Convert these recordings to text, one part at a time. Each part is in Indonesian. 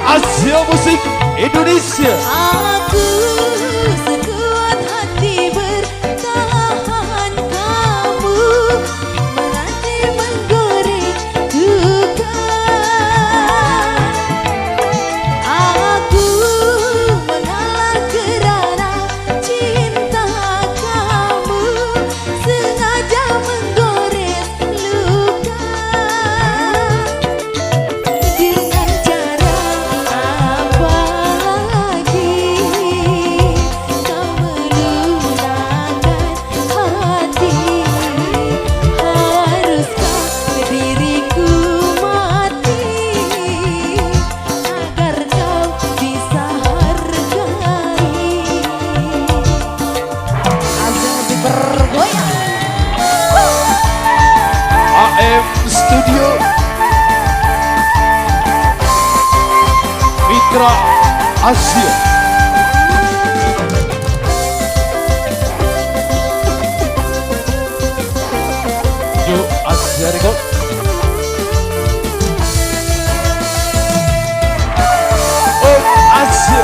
Asia Musik Indonesia. Aku sekuat hati bertahan, kamu berani menggoreng duka. Aku mengalah kerana cinta kamu, sengaja menggores luka. Dengan cara apa lagi kau melunakkan hati? Haruskah diriku mati agar kau bisa hargai? Azam bergoyang. AM Studio Mitra Asia. Yuk Asia Record. Oh Asia.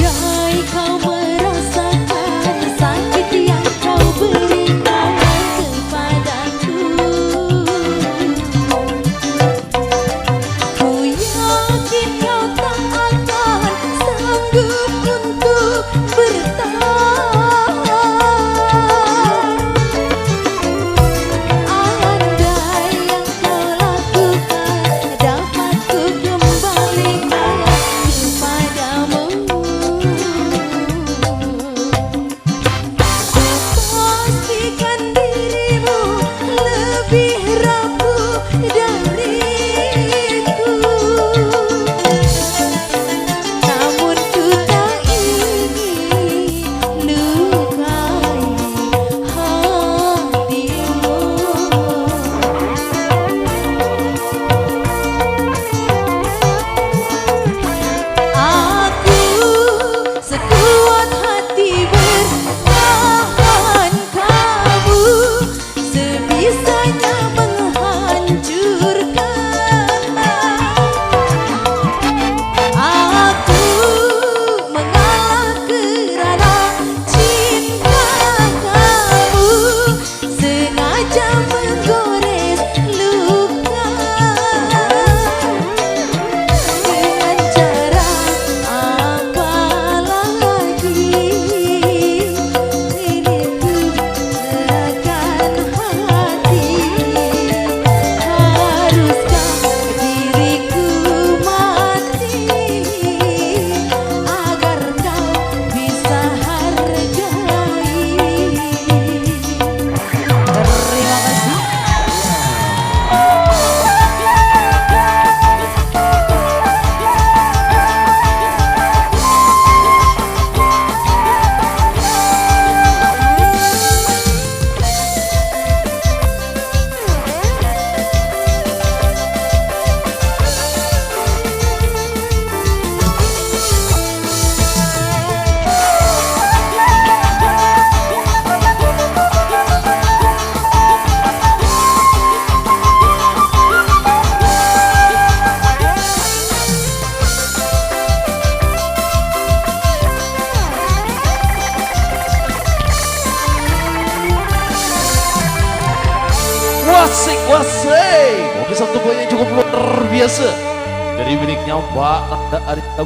Andai kau merasakan sakit Wasik wasik. Oke, satu poin yang cukup luar biasa dari miliknya Mbak Nanda Arita